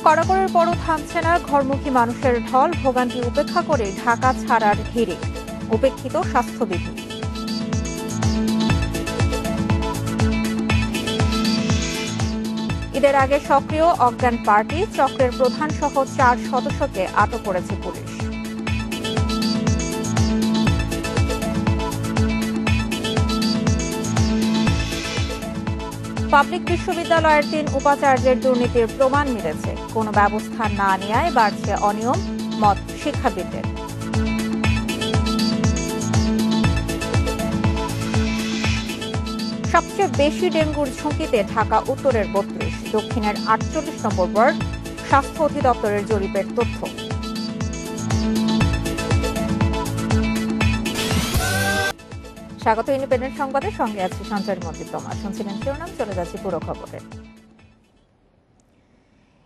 কড়াকড়ির পরও থামছে না ঘরমুখী মানুষের ঢল, ভোগান্তি উপেক্ষা করে ঢাকা ছাড়ার হিড়ে উপেক্ষিত স্বাস্থ্যবিধি। ঈদের আগে সক্রিয় অজ্ঞান পার্টি চক্রের প্রধান সহ 4 সদস্যকে আটক করেছে পুলিশ। পাবলিক বিশ্ববিদ্যালয়ের 3 উপাচার্যের দুর্নীতির প্রমাণ মিলেছে, কোনো ব্যবস্থা না নেওয়ায় বাড়ছে অনিয়ম, মত শিক্ষাবিদদের। সবচেয়ে বেশি ডেঙ্গুর ঝুঁকিতে ঢাকা উত্তরের 32, দক্ষিণের 48 নম্বর ওয়ার্ড, স্বাস্থ্য অধিদপ্তরের জরিপের তথ্য। স্বাগত ইন্ডিপেন্ডেন্ট সংবাদের সঙ্গে আছি সঞ্চারী মজিদুর। শুনছিলেন শিরোনাম, চলে যাচ্ছি পুরো খবরে।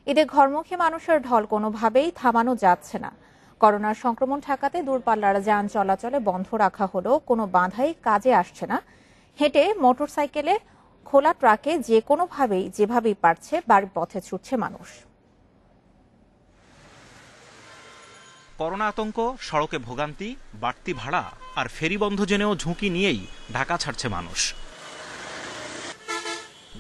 ঈদে ঘরমুখী মানুষের ঢল কোনোভাবেই থামানো যাচ্ছে না। করোনার সংক্রমণ ঠেকাতে দূরপাল্লার যান চলাচলে বন্ধ রাখা হলেও কোনো বাধাই কাজে আসছে না। হেঁটে, মোটরসাইকেলে, খোলা ট্রাকে যে কোনোভাবেই যেভাবেই পারছে বাড়ির পথে ছুটছে মানুষ। করোনা আতঙ্ক, সড়কে ভোগান্তি, বাড়তি ভাড়া আর ফেরি বন্ধ জেনেও ঝুঁকি নিয়েই ঢাকা ছাড়ছে মানুষ।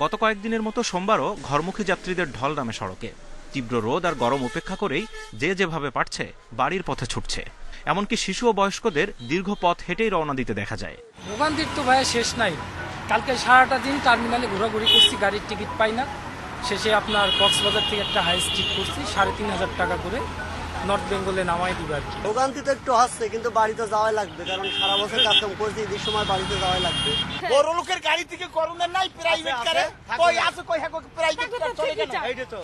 গত কয়েকদিনের মতো সোমবারও ঘরমুখী যাত্রীদের ঢল নামে সড়কে। তীব্র রোদ আর গরম উপেক্ষা করেই যে যেভাবে পারছে বাড়ির পথে ছুটছে। এমনকি শিশু ও বয়স্কদের দীর্ঘ পথ হেঁটেই রওনা দিতে দেখা যায়। ভোগান্তির তো ভাই শেষ নাই। কালকে সারাটা দিন টার্মিনালে ঘোরাঘুরি করছি, গাড়ির টিকিট পাই না। শেষে আপনার কক্সবাজার থেকে একটা হাইস ঠিক করছি, 3,500 টাকা করে নর্থ বেঙ্গলে নামাই দিবে আর কি। ভোগান্তি তো একটু আসছে, কিন্তু বাড়িতে যাওয়াই লাগবে, কারণ সারা বছর কাজ কাম করছি, ঈদের সময় বাড়িতে যাওয়াই লাগবে। বড় লোকের গাড়ি থেকে করোনা নাই, প্রাইভেট কারে কই আছে, কই হ্যাঁ প্রাইভেট কার চলে কেন?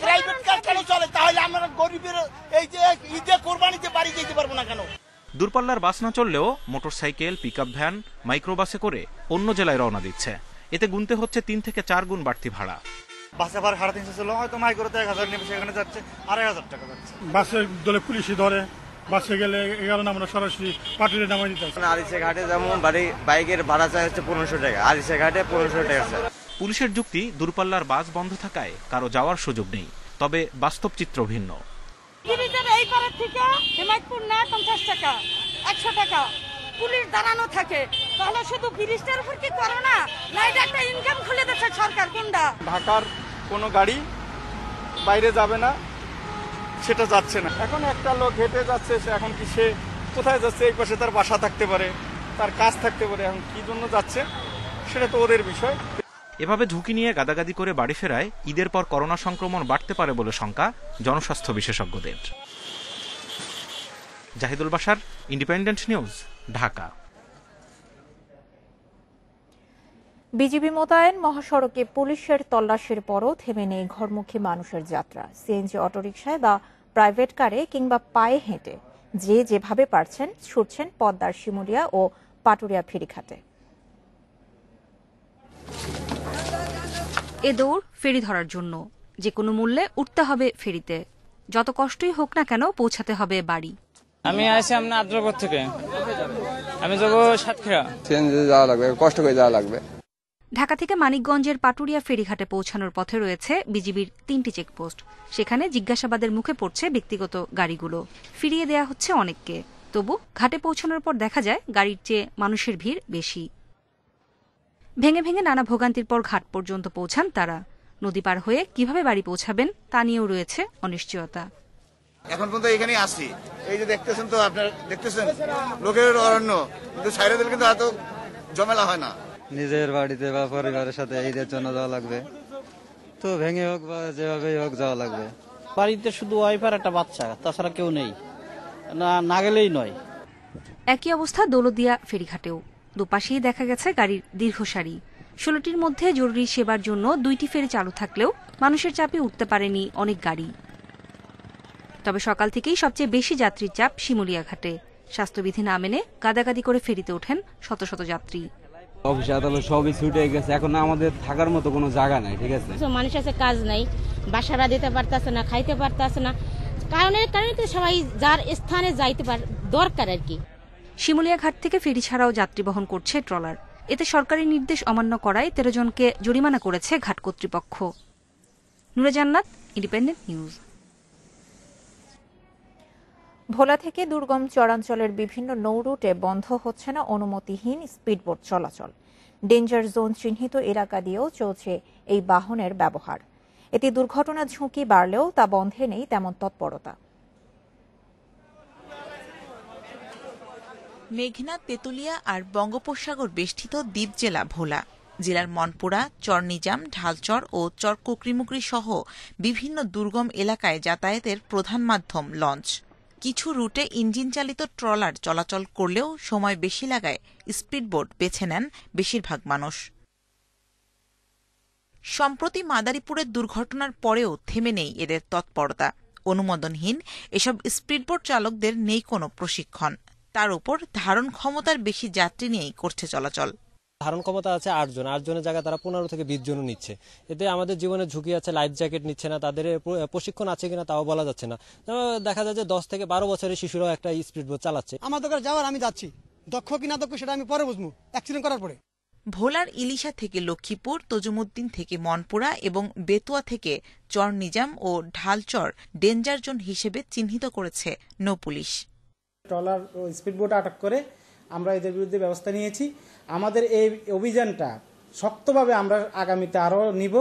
প্রাইভেট কার কেন চলে? তাহলে আমরা গরিবের এই যে ঈদে কোরবানিতে বাড়ি যেতে পারবো না কেন? দূরপাল্লার বাস না চললেও মোটরসাইকেল, পিকআপ ভ্যান, মাইক্রোবাসে করে অন্য জেলায় রওনা দিচ্ছে। এতে গুনতে হচ্ছে 3 থেকে 4 গুণ বাড়তি ভাড়া। বাসে ভাড়া 350 ছিল, হয়তো মাইক্রোতে 1000 নেবে, সেখানে যাচ্ছে 2500 টাকা যাচ্ছে। বাসে দলে পুলিশই ধরে, বাসে গেলে 11 আমরা সরাসরি পাটুরে নামাই দিতে হবে। আরিসে ঘাটে যেমন বাইকের ভাড়া চাই হচ্ছে 1500 টাকা, আরিসে ঘাটে 1500 টাকা আছে। পুলিশের যুক্তি, দূরপাল্লার বাস বন্ধ থাকায় কারো যাওয়ার সুযোগ নেই। তবে বাস্তব চিত্র ভিন্ন। এই পাড়ার থেকে হেমায়তপুর না 50 টাকা, 100 টাকা পুলিশ দাঁড়ানো থাকে, তাহলে শুধু ব্রিজটার উপর কি করো না? না এটা একটা ইনকাম খুলে দিচ্ছে সরকার। কোনটা ঢাকার কোনো গাড়ি বাইরে যাবে না, সেটা যাচ্ছে না। এখন একটা লোক হেঁটে যাচ্ছে, সে এখন কি সে কোথায় যাচ্ছে? এই পাশে তার বাসা থাকতে পারে, তার কাজ থাকতে পারে। এখন কি জন্য যাচ্ছে সেটা তো ওদের বিষয়। এভাবে ঝুঁকি নিয়ে গাদাগাদি করে বাড়ি ফেরায় ঈদের পর করোনা সংক্রমণ বাড়তে পারে বলে শঙ্কা জনস্বাস্থ্য বিশেষজ্ঞদের। Zahidul Bashar, independent news, Dhaka. BGB মোতায়েন, মহাসড়কে পুলিশের তল্লাশির পরও থেমে নেই ঘরমুখী মানুষের যাত্রা। সিএনজি, অটোরিকশায় বা প্রাইভেট কারে কিংবা পায়ে হেঁটে যে যেভাবে পারছেন ছুটছেন পদ্মার শিমুলিয়া ও পাটুরিয়া ফেরিঘাটে। এ দৌড় ফেরি ধরার জন্য। যে কোনো মূল্যে উঠতে হবে ফেরিতে, যত কষ্টই হোক না কেন পৌঁছাতে হবে বাড়ি। আমি আসি আপনার আদ্রগড় থেকে, আমি যাবো সাতক্ষীরা। যাওয়া লাগবে, কষ্ট করে যাওয়া লাগবে। ঢাকা থেকে মানিকগঞ্জের পাটুরিয়া ফেরিঘাটে পৌঁছানোর পথে রয়েছে বিজিবির 3টি চেকপোস্ট। সেখানে জিজ্ঞাসাবাদের মুখে পড়ছে ব্যক্তিগত গাড়িগুলো। ফিরিয়ে দেয়া হচ্ছে অনেককে। তবু ঘাটে পৌঁছানোর পর দেখা যায় গাড়ির চেয়ে মানুষের ভিড় বেশি। ভেঙে ভেঙে নানা ভোগান্তির পর ঘাট পর্যন্ত পৌঁছান তারা। নদী পার হয়ে কিভাবে বাড়ি পৌঁছাবেন তা নিয়েও রয়েছে অনিশ্চয়তা। এখন পর্যন্ত এখানেই আসছি, এই যে দেখতেছেন তো, আপনারা দেখতেছেন লোকের অরণ্য, কিন্তু ছাইরে দিলে কিন্তু এত ঝামেলা হয় না। নিজের বাড়িতে বা পরিবারের সাথে ঈদের জন্য যাওয়া লাগবে, তো ভেঙে হোক বা যেভাবেই হোক যাওয়া লাগবে। বাড়িতে শুধু ওয়াইফার একটা বাচ্চা, তাছাড়া কেউ নেই, না গেলেই নয়। একই অবস্থা দৌলতদিয়া ফেরিঘাটেও। দুপাশেই দেখা গেছে গাড়ির দীর্ঘ সারি। 16টির মধ্যে জরুরি সেবার জন্য 2টি ফেরি চালু থাকলেও মানুষের চাপে উঠতে পারেনি অনেক গাড়ি। তবে সকাল থেকেই সবচেয়ে বেশি যাত্রীর চাপ শিমুলিয়া ঘাটে। স্বাস্থ্যবিধি না মেনে গাদাগাদি করে ফেরিতে ওঠেন শত শত যাত্রী। অফিস আদালত সবই ছুটে গেছে, এখন আমাদের থাকার মতো কোনো জায়গা নাই। ঠিক আছে, মানুষ আছে, কাজ নাই, বাসাটা দিতে পারতেছে না, খাইতে পারতেছে না, কারণে সবাই যার স্থানে যাইতে দরকার আর কি। শিমুলিয়া ঘাট থেকে ফেরি ছাড়াও যাত্রী বহন করছে ট্রলার। এতে সরকারি নির্দেশ অমান্য করায় 13 জনকে জরিমানা করেছে ঘাট কর্তৃপক্ষ। নুরে জান্নাত, ইন্ডিপেন্ডেন্ট নিউজ। ভোলা থেকে দুর্গম চরাঞ্চলের বিভিন্ন নৌ রুটে বন্ধ হচ্ছে না অনুমতিহীন স্পিডবোট চলাচল। ডেঞ্জার জোন চিহ্নিত এলাকা দিয়েও চলছে এই বাহনের ব্যবহার। এতে দুর্ঘটনার ঝুঁকি বাড়লেও তা বন্ধে নেই তেমন তৎপরতা। মেঘনা, তেতুলিয়া আর বঙ্গোপসাগর বেষ্টিত দ্বীপ জেলা ভোলা। জেলার মনপুরা, চরনিজাম, ঢালচর ও চরকুকরিমুকরি সহ বিভিন্ন দুর্গম এলাকায় যাতায়াতের প্রধান মাধ্যম লঞ্চ। কিছু রুটে ইঞ্জিন চালিত ট্রলার চলাচল করলেও সময় বেশি লাগায় স্পিডবোট বেছে নেন বেশিরভাগ মানুষ। সম্প্রতি মাদারীপুরের দুর্ঘটনার পরেও থেমে নেই এদের তৎপরতা। অনুমোদনহীন এসব স্পিডবোট চালকদের নেই কোনো প্রশিক্ষণ। তার উপর ধারণ ক্ষমতার বেশি যাত্রী নিয়েই করছে চলাচল। ধারণ ক্ষমতা আছে 8 জন, 8 জনের জায়গায় তারা 15 থেকে 20 জনও নিচ্ছে। এতে আমাদের জীবনের ঝুঁকি আছে, লাইফ জ্যাকেট নিচ্ছে না, তাদের প্রশিক্ষণ আছে কিনা তাও বলা যাচ্ছে না। দেখা যায় যে 10 থেকে 12 বছরের শিশুরাও একটা স্পিডবোট চালাচ্ছে। আমার দরকার যাওয়ার, আমি যাচ্ছি, দক্ষ কিনা দক্ষ সেটা আমি পরে বুঝবো অ্যাক্সিডেন্ট করার পরে। ভোলার ইলিশা থেকে লক্ষ্মীপুর, তজুমুদ্দিন থেকে মনপুরা এবং বেতুয়া থেকে চরনিজাম ও ঢালচর ডেঞ্জার জোন হিসেবে চিহ্নিত করেছে নৌ পুলিশ। ট্রলার ও স্পিডবোট আটক করে আমরা এদের বিরুদ্ধে ব্যবস্থা নিয়েছি। আমাদের এই অভিযানটা শক্তভাবে আমরা আগামীতে আরও নিব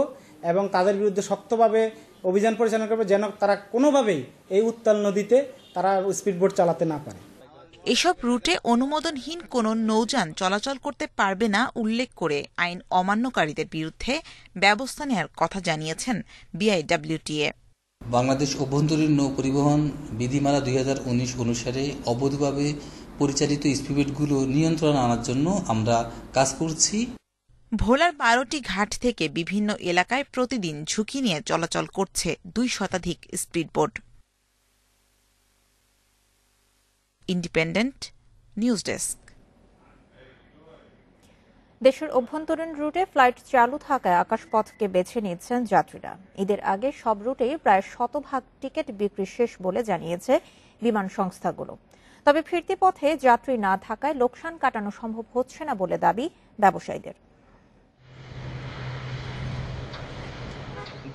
এবং তাদের বিরুদ্ধে শক্তভাবে অভিযান পরিচালনা করব, যেন তারা কোনোভাবেই এই উত্তাল নদীতে তারা স্পিডবোট চালাতে না পারে। এসব রুটে অনুমোদনহীন কোনো নৌযান চলাচল করতে পারবে না উল্লেখ করে আইন অমান্যকারীদের বিরুদ্ধে ব্যবস্থা নেওয়ার কথা জানিয়েছেন বিআইডব্লিউটিএ। বাংলাদেশ অভ্যন্তরীণ নৌ পরিবহন বিধিমালা 2019 অনুসারে অবৈধভাবে পরিচালিত স্পিডবোটগুলো নিয়ন্ত্রণ আনার জন্য আমরা কাজ করছি। ভোলার 12টি ঘাট থেকে বিভিন্ন এলাকায় প্রতিদিন ঝুঁকি নিয়ে চলাচল করছে 2 শতাধিক স্পিডবোট। Independent news desk. দেশের অভ্যন্তরীণ রুটে ফ্লাইট চালু থাকায় আকাশপথকে বেছে নিচ্ছেন যাত্রীরা। ঈদের আগে সব রুটেই প্রায় 100% টিকিট বিক্রি শেষ বলে জানিয়েছে বিমান সংস্থাগুলো। তবে ফিরতি পথে যাত্রী না থাকায় লোকসান কাটানো সম্ভব হচ্ছে না বলে দাবি ব্যবসায়ীদের।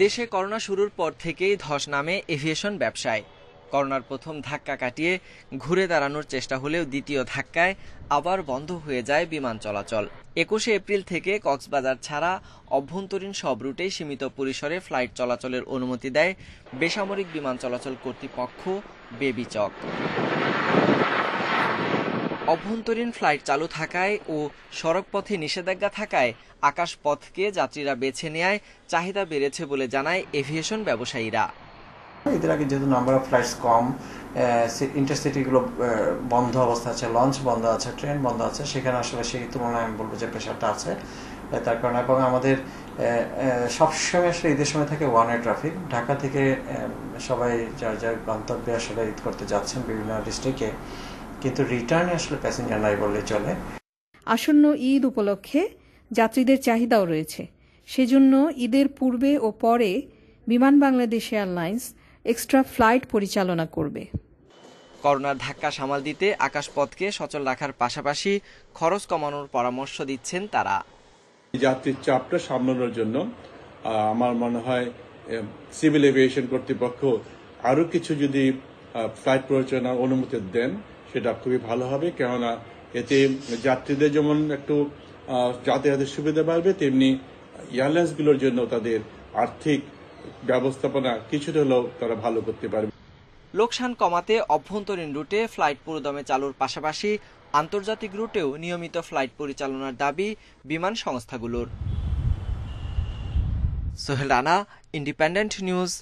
দেশে করোনা শুরুর পর থেকেই ধস নামে এভিয়েশন ব্যবসায়। করোনার প্রথম ধাক্কা কাটিয়ে ঘুরে দাঁড়ানোর চেষ্টা হলেও দ্বিতীয় ধাক্কায় আবার বন্ধ হয়ে যায় বিমান চলাচল। 21 এপ্রিল থেকে কক্সবাজার ছাড়া অভ্যন্তরীণ সব রুটেই সীমিত পরিসরে ফ্লাইট চলাচলের অনুমতি দেয় বেসামরিক বিমান চলাচল কর্তৃপক্ষ বেবিচক। অভ্যন্তরীণ ফ্লাইট চালু থাকায় ও সড়কপথে নিষেধাজ্ঞা থাকায় আকাশপথকে যাত্রীরা বেছে নেয়ায় চাহিদা বেড়েছে বলে জানায় এভিয়েশন ব্যবসায়ীরা। এদের আগে যেহেতু নাম্বার অফ ফ্লাইটস কম, ইন্টারসিটিগুলো বন্ধ অবস্থা আছে, লঞ্চ বন্ধ আছে, ট্রেন বন্ধ আছে, সেখানে আসলে সেই তুলনায় আমি বলবো যে প্রেশারটা আছে। তার কারণে এবং আমাদের সবসময় আসলে ঈদের সময় থাকে ওয়ান ওয়ে ট্রাফিক। ঢাকা থেকে সবাই যার যার গন্তব্যে আসলে ঈদ করতে যাচ্ছেন বিভিন্ন ডিস্ট্রিক্টে, কিন্তু রিটার্নে আসলে প্যাসেঞ্জার নাই বললে চলে। আসন্ন ঈদ উপলক্ষে যাত্রীদের চাহিদাও রয়েছে, সেজন্য ঈদের পূর্বে ও পরে বিমান বাংলাদেশ এয়ারলাইন্স এক্সট্রা ফ্লাইট পরিচালনা করবে। করোনার ধাক্কা সামাল দিতে আকাশপথকে সচল রাখার পাশাপাশি খরচ কমানোর পরামর্শ দিচ্ছেন তারা। যাত্রীর চাপটা সামলানোর জন্য আমার মনে হয় সিভিল এভিয়েশন কর্তৃপক্ষ আরো কিছু যদি ফ্লাইট পরিচালনার অনুমতি দেন সেটা খুবই ভালো হবে, কেননা এতে যাত্রীদের যেমন একটু যাতায়াতের সুবিধা বাড়বে, তেমনি এয়ারলাইন্সগুলোর জন্য তাদের আর্থিক ব্যবস্থাপনা কিছুটা হলেও তারা ভালো করতে পারবে। লোকসান কমাতে অভ্যন্তরীণ রুটে ফ্লাইট পুরোদমে চালুর পাশাপাশি আন্তর্জাতিক রুটেও নিয়মিত ফ্লাইট পরিচালনার দাবি বিমান সংস্থাগুলোর। Sohel Rana, Independent news,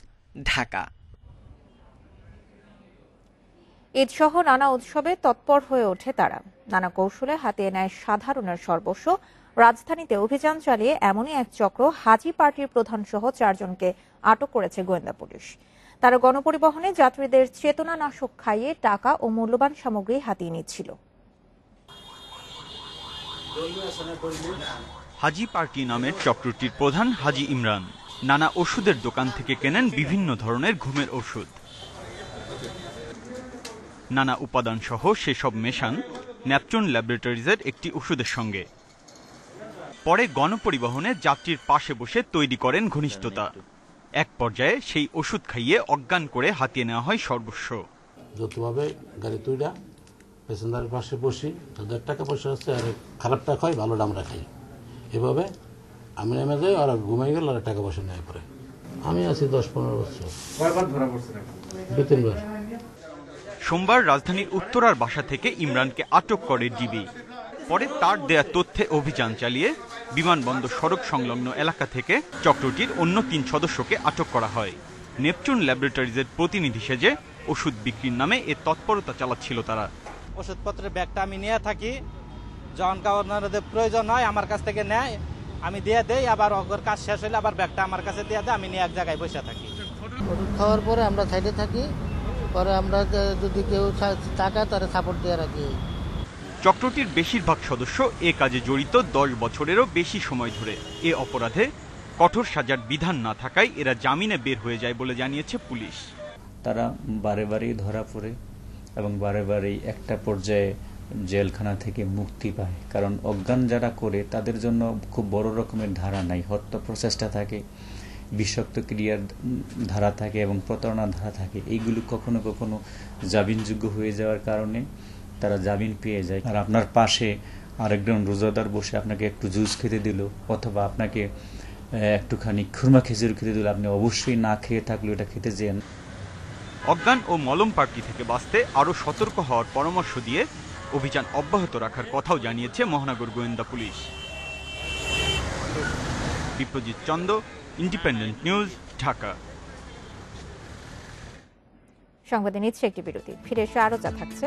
Dhaka. ঈদসহ নানা উৎসবে তৎপর হয়ে ওঠে তারা। নানা কৌশলে হাতিয়ে নেয় সাধারণের সর্বস্ব। রাজধানীতে অভিযান চালিয়ে এমনই এক চক্র হাজি পার্টির প্রধান সহ 4 জনকে আটক করেছে গোয়েন্দা পুলিশ। তারা গণপরিবহনে যাত্রীদের চেতনানাশক খাইয়ে টাকা ও মূল্যবান সামগ্রী হাতিয়ে নিচ্ছিল। হাজি পার্টি নামের চক্রটির প্রধান হাজি ইমরান নানা ওষুধের দোকান থেকে কেনেন বিভিন্ন ধরনের ঘুমের ওষুধ। নানা উপাদান সহ সেসব মেশান ন্যাপচন ল্যাবরেটরিজের একটি ওষুধের সঙ্গে। পরে গণপরিবহনে যাত্রীর পাশে বসে তৈরি করেন ঘনিষ্ঠতা। এক পর্যায়ে সেই ওষুধ খাইয়ে অজ্ঞান করে হাতিয়ে নেওয়া হয় সর্বস্ব। যৌথভাবে গাড়ি তুইরা প্যাসেঞ্জারের পাশে বসি, তাদের টাকা পয়সা আছে আর খারাপটা খাই ভালোটা আমরা খাই, এভাবে আমি নেমে যাই, ওরা ঘুমাই গেল, ওরা টাকা পয়সা নেয় পরে। আমি আছি 10-15 বছর। কয়বার ধরা পড়ছেন? 2-3 বার। সোমবার রাজধানীর উত্তরার বাসা থেকে ইমরানকে আটক করে ডিবি। পরে তার দেয়া তথ্যে অভিযান চালিয়ে বিমানবন্দর সড়ক সংলগ্ন এলাকা থেকে চক্রটির অন্য 3 সদস্যকে আটক করা হয়। নেপচুন ল্যাবরেটরিজের প্রতিনিধি সেজে ওষুধ বিক্রির নামে এ তৎপরতা চালাচ্ছিল তারা। ওষুধপত্রের ব্যাগটা আমি নিয়ে থাকি, যখন কাউনারদের প্রয়োজন হয় আমার কাছ থেকে নেয়, আমি দিয়ে দেই, আবার ওর কাজ শেষ হলে আবার ব্যাগটা আমার কাছে দিয়ে দেয়, আমি নিয়ে এক জায়গায় বসে থাকি। ওষুধ খাওয়ার পরে আমরা সাইডে থাকি, পরে আমরা যদি কেউ টাকায় তারা সাপোর্ট দিয়ে রাখি। চক্রটির বেশিরভাগ সদস্য এ কাজে জড়িত 10 বছরেরও বেশি সময় ধরে। এ অপরাধে কঠোর সাজার বিধান না থাকায় এরা জামিনে বের হয়ে যায় বলে জানিয়েছে পুলিশ। তারা বারে বারেই ধরা পড়ে এবং বারে বারেই একটা পর্যায়ে জেলখানা থেকে মুক্তি পায়, কারণ অজ্ঞান যারা করে তাদের জন্য খুব বড় রকমের ধারা নাই। হত্যা প্রচেষ্টা থাকে, বিষাক্ত ক্রিয়ার ধারা থাকে এবং প্রতারণার ধারা থাকে। এইগুলো কখনো কখনো জামিনযোগ্য হয়ে যাওয়ার কারণে তারা জামিন পেয়ে যায়। আর আপনার পাশে আরেকজন রোজাদার বসে আপনাকে একটু জুস খেতে দিল অথবা আপনাকে একটুখানি খুরমা খেজুর খেতে দিল, আপনি অবশ্যই না খেয়ে থাকলে এটা খেতে যেন। অজ্ঞান ও মলম পার্টি থেকে বাঁচতে আরও সতর্ক হওয়ার পরামর্শ দিয়ে অভিযান অব্যাহত রাখার কথাও জানিয়েছে মহানগর গোয়েন্দা পুলিশ। Biprajit Chanda, independent news, Dhaka. সংবাদে নিচ্ছে একটি বিরতি, ফিরে এসে আরো যা থাকছে।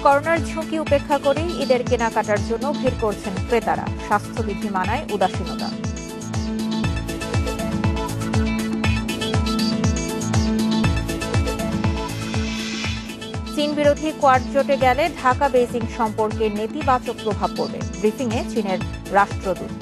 করোনার ঝুঁকি উপেক্ষা করে ঈদের কেনাকাটার জন্য ভিড় করছেন ক্রেতারা। স্বাস্থ্যবিধি মানায় উদাসীনতা। চীন বিরোধী কোয়াড জোটে গেলে ঢাকা বেইজিং সম্পর্কে নেতিবাচক প্রভাব পড়বে, ব্রিফিংয়ে চীনের রাষ্ট্রদূত।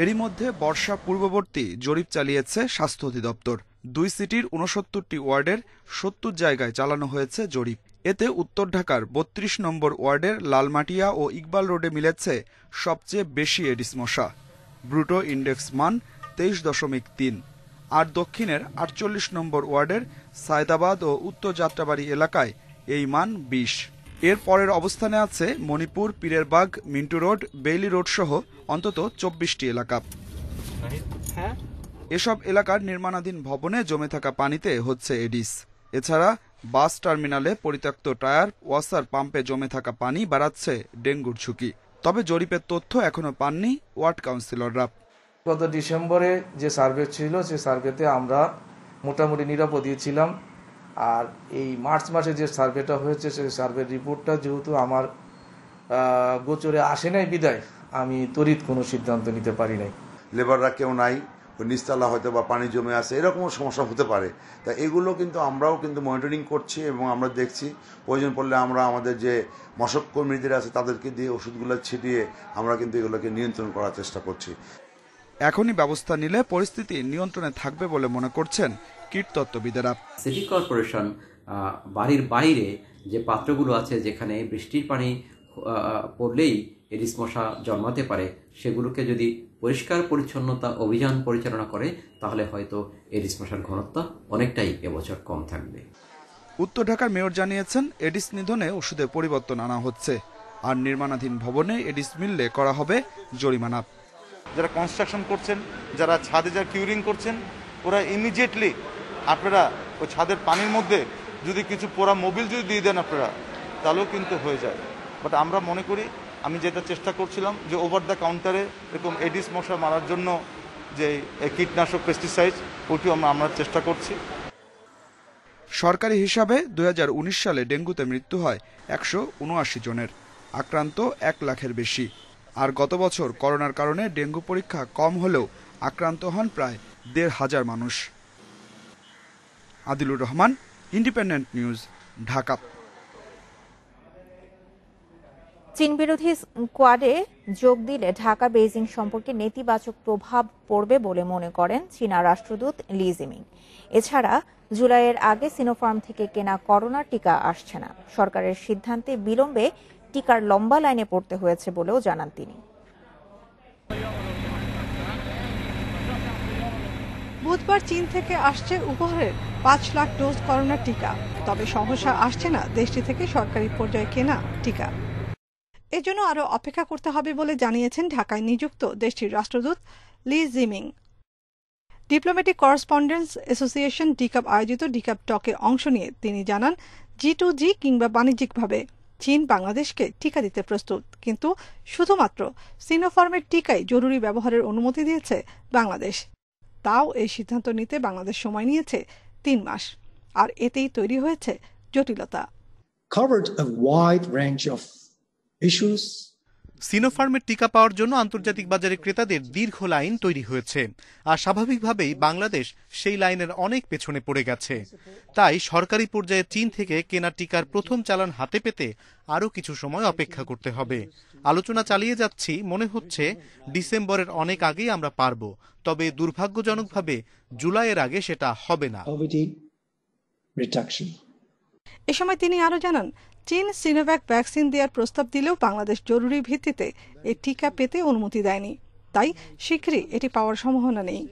এরই মধ্যে বর্ষা পূর্ববর্তী জরিপ চালিয়েছে স্বাস্থ্য অধিদপ্তর। 2 সিটির 69টি ওয়ার্ডের 70 জায়গায় চালানো হয়েছে জরিপ। এতে উত্তর ঢাকার 32 নম্বর ওয়ার্ডের লালমাটিয়া ও ইকবাল রোডে মিলেছে সবচেয়ে বেশি এডিস মশা। ব্রুটো ইন্ডেক্স মান 23.3। আর দক্ষিণের 48 নম্বর ওয়ার্ডের সায়দাবাদ ও উত্তর যাত্রাবাড়ি এলাকায় এই মান 20। এর পরের অবস্থানে আছে Manipur, Pirerbag, Mintu road, Bailey road সহ অন্তত 24টি এলাকা। এসব এলাকার নির্মাণাধীন ভবনে জমে থাকা পানিতে হচ্ছে এডিস। এছাড়া বাস টার্মিনালে পরিত্যক্ত টায়ার, ওয়াসার পাম্পে জমে থাকা পানি বাড়াচ্ছে ডেঙ্গুর ঝুঁকি। তবে জরিপের তথ্য এখনো পাননি ওয়ার্ড কাউন্সিলররা। গত ডিসেম্বরে যে সার্ভে ছিল সে সার্ভেতে আমরা মোটামুটি নিরাপদই ছিলাম। আর এই মার্চ মাসে যে সার্ভেটা হয়েছে সেই সার্ভের রিপোর্টটা যেহেতু আমার গোচরে আসে নাই বিদায় আমি তড়িৎ কোনো সিদ্ধান্ত নিতে পারি নাই। লেবাররা কেউ নাই, নিচতলা হয়তো বা পানি জমে আছে, এরকমও সমস্যা হতে পারে। তা এগুলো কিন্তু আমরাও কিন্তু মনিটরিং করছি এবং আমরা দেখছি, প্রয়োজন পড়লে আমরা আমাদের যে মশক কর্মীদের আছে তাদেরকে দিয়ে ওষুধগুলো ছিটিয়ে আমরা কিন্তু এগুলোকে নিয়ন্ত্রণ করার চেষ্টা করছি। এখনই ব্যবস্থা নিলে পরিস্থিতি নিয়ন্ত্রণে থাকবে বলে মনে করছেন কীটতত্ত্ববিদেরা। সিটি কর্পোরেশন বাড়ির বাইরে যে পাত্রগুলো আছে যেখানে বৃষ্টির পানি পড়লেই এডিস মশা জন্মাতে পারে, সেগুলোকে যদি পরিষ্কার পরিচ্ছন্নতা অভিযান পরিচালনা করে তাহলে হয়তো এডিস মশার ঘনত্ব অনেকটাই এবছর কম থাকবে। উত্তর ঢাকার মেয়র জানিয়েছেন এডিস নিধনে ওষুধে পরিবর্তন আনা হচ্ছে, আর নির্মাণাধীন ভবনে এডিস মিললে করা হবে জরিমানা। যারা কনস্ট্রাকশন করছেন, যারা ছাদে যারা কিউরিং করছেন, ওরা ইমিডিয়েটলি আপনারা ওই ছাদের পানির মধ্যে যদি কিছু পোড়া মোবিল যদি দিয়ে দেন আপনারা, তাহলেও কিন্তু হয়ে যায়। বাট আমরা মনে করি, আমি যেটা চেষ্টা করছিলাম যে ওভার দ্য কাউন্টারে এরকম এডিস মশা মারার জন্য যে কীটনাশক পেস্টিসাইড, ওইটিও আমরা চেষ্টা করছি। সরকারি হিসাবে 2019 সালে ডেঙ্গুতে মৃত্যু হয় 179 জনের, আক্রান্ত 1 লাখের বেশি। আর গত বছর করোনার কারণে ডেঙ্গু পরীক্ষা কম হলেও আক্রান্ত হন প্রায় 1,500 মানুষ। Adilur Rahman, independent news, Dhaka. চীন বিরোধী কোয়াডে যোগ দিলে ঢাকা বেইজিং সম্পর্কে নেতিবাচক প্রভাব পড়বে বলে মনে করেন চীনা রাষ্ট্রদূত লি জিমিং। এছাড়া জুলাইয়ের আগে সিনোফার্ম থেকে কেনা করোনার টিকা আসছে না। সরকারের সিদ্ধান্তে বিলম্বে টিকার লম্বা লাইনে পড়তে হয়েছে বলেও জানান তিনি। বুধবার চীন থেকে আসছে উপহারের 5 লাখ ডোজ করোনা টিকা। তবে সহসা আসছে না দেশটি থেকে সরকারি পর্যায়ে কেনা টিকা। এজন্য আরও অপেক্ষা করতে হবে বলে জানিয়েছেন ঢাকায় নিযুক্ত দেশটির রাষ্ট্রদূত লি জিমিং। ডিপ্লোম্যাটিক করেসপন্ডেন্স অ্যাসোসিয়েশন ডিকাপ আয়োজিত ডিকাপ টকে অংশ নিয়ে তিনি জানান, G2G কিংবা বাণিজ্যিকভাবে চীন বাংলাদেশকে টিকা দিতে প্রস্তুত, কিন্তু শুধুমাত্র সিনোফার্মের টিকাই জরুরি ব্যবহারের অনুমতি দিয়েছে বাংলাদেশ। তাও এই সিদ্ধান্ত নিতে বাংলাদেশ সময় নিয়েছে 3 মাস, আর এতেই তৈরি হয়েছে জটিলতা। সিনোফার্মের টিকা পাওয়ার জন্য আন্তর্জাতিক বাজারে ক্রেতাদের দীর্ঘ লাইন তৈরি হয়েছে, আর স্বাভাবিকভাবেই বাংলাদেশ সেই লাইনের অনেক পেছনে পড়ে গেছে। তাই সরকারি পর্যায়ে চীন থেকে কেনা টিকার প্রথম চালান হাতে পেতে আরও কিছু সময় অপেক্ষা করতে হবে। আলোচনা চালিয়ে যাচ্ছি, মনে হচ্ছে ডিসেম্বরের অনেক আগেই আমরা পারব, তবে দুর্ভাগ্যজনকভাবে জুলাইয়ের আগে সেটা হবে না। এ সময় তিনি আরও জানান, চীন সিনোভ্যাক ভ্যাকসিন দেওয়ার প্রস্তাব দিলেও বাংলাদেশ জরুরি ভিত্তিতে এই টিকা পেতে অনুমতি দেয়নি, তাই শীঘ্রই এটি পাওয়ার সম্ভাবনা নেই।